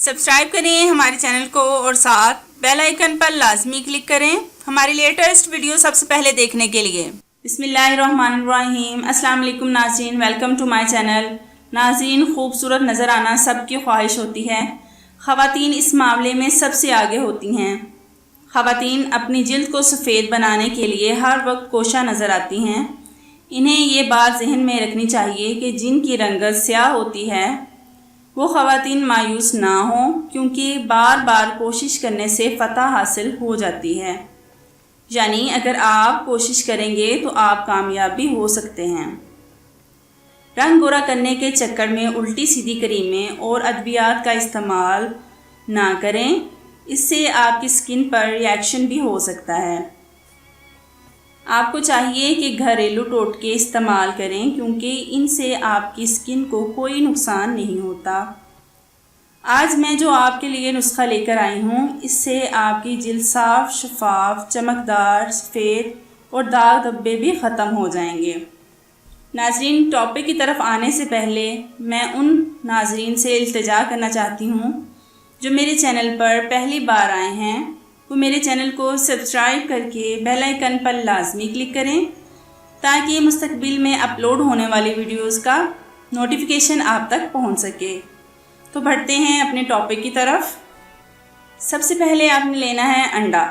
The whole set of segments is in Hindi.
सब्सक्राइब करें हमारे चैनल को और साथ बेल आइकन पर लाजमी क्लिक करें हमारी लेटेस्ट वीडियो सबसे पहले देखने के लिए। बिस्मिल्लाहिर्रहमानिर्रहीम। अस्सलाम वालेकुम नाज़रीन, वेलकम टू माय चैनल। नाज़रीन, खूबसूरत नज़र आना सबकी ख्वाहिश होती है। ख़वातीन इस मामले में सबसे आगे होती हैं। ख़वातीन अपनी जिल्द को सफ़ेद बनाने के लिए हर वक्त कोशा नज़र आती हैं। इन्हें ये बात जहन में रखनी चाहिए कि जिनकी रंगत स्याह होती है वो ख़वातीन मायूस ना हों, क्योंकि बार बार कोशिश करने से फ़तह हासिल हो जाती है। यानी अगर आप कोशिश करेंगे तो आप कामयाब भी हो सकते हैं। रंग गोरा करने के चक्कर में उल्टी सीधी क्रीमें और अद्वियात का इस्तेमाल ना करें, इससे आपकी स्किन पर रिएक्शन भी हो सकता है। आपको चाहिए कि घरेलू टोटके इस्तेमाल करें, क्योंकि इनसे आपकी स्किन को कोई नुकसान नहीं होता। आज मैं जो आपके लिए नुस्खा लेकर आई हूँ, इससे आपकी जिल्द साफ, शफाफ, चमकदार, सफ़ेद और दाग धब्बे भी ख़त्म हो जाएंगे। नाजरीन, टॉपिक की तरफ आने से पहले मैं उन नाजरीन से इल्तिजा करना चाहती हूँ जो मेरे चैनल पर पहली बार आए हैं, वो मेरे चैनल को सब्सक्राइब करके बेल आइकन पर लाजमी क्लिक करें ताकि मुस्तकबिल में अपलोड होने वाली वीडियोस का नोटिफिकेशन आप तक पहुंच सके। तो बढ़ते हैं अपने टॉपिक की तरफ। सबसे पहले आपने लेना है अंडा।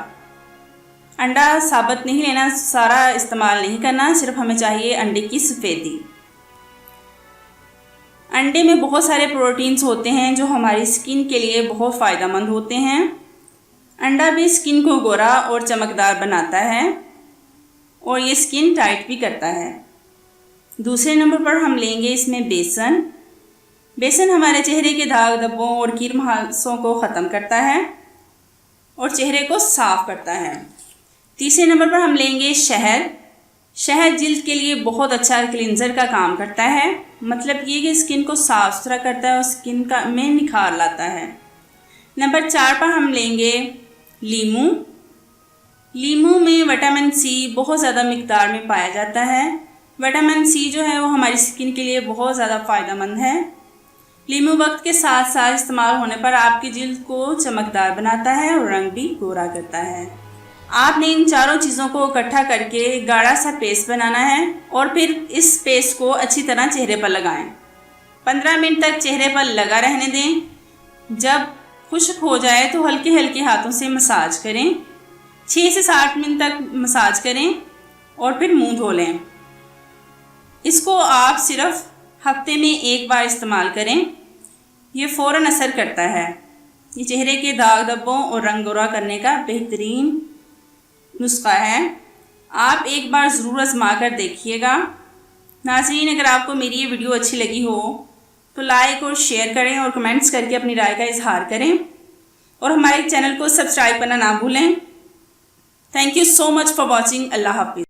अंडा साबुत नहीं लेना, सारा इस्तेमाल नहीं करना, सिर्फ हमें चाहिए अंडे की सफ़ेदी। अंडे में बहुत सारे प्रोटीन्स होते हैं जो हमारी स्किन के लिए बहुत फ़ायदेमंद होते हैं। अंडा भी स्किन को गोरा और चमकदार बनाता है और ये स्किन टाइट भी करता है। दूसरे नंबर पर हम लेंगे इसमें बेसन। बेसन हमारे चेहरे के दाग धब्बों और कील मुहांसों को ख़त्म करता है और चेहरे को साफ़ करता है। तीसरे नंबर पर हम लेंगे शहद। शहद जिल्द के लिए बहुत अच्छा क्लींजर का काम करता है, मतलब ये कि स्किन को साफ़ सुथरा करता है और स्किन का में निखार लाता है। नंबर 4 पर हम लेंगे लीमू। लीमू में विटामिन सी बहुत ज़्यादा मिकदार में पाया जाता है। विटामिन सी जो है वो हमारी स्किन के लिए बहुत ज़्यादा फ़ायदेमंद है। लीमू वक्त के साथ साथ इस्तेमाल होने पर आपकी जिल्द को चमकदार बनाता है और रंग भी गोरा करता है। आपने इन चारों चीज़ों को इकट्ठा करके गाढ़ा सा पेस्ट बनाना है और फिर इस पेस्ट को अच्छी तरह चेहरे पर लगाएं। 15 मिनट तक चेहरे पर लगा रहने दें। जब खुश्क हो जाए तो हल्के हल्के हाथों से मसाज करें। 6 से 7 मिनट तक मसाज करें और फिर मुंह धो लें। इसको आप सिर्फ हफ्ते में एक बार इस्तेमाल करें। ये फ़ौरन असर करता है। ये चेहरे के दाग धब्बों और रंग गोरा करने का बेहतरीन नुस्खा है। आप एक बार ज़रूर आज़मा कर देखिएगा। नाज़रीन, अगर आपको मेरी ये वीडियो अच्छी लगी हो तो लाइक और शेयर करें और कमेंट्स करके अपनी राय का इजहार करें और हमारे चैनल को सब्सक्राइब करना ना भूलें। Thank you so much for watching. अल्लाह हाफिज़।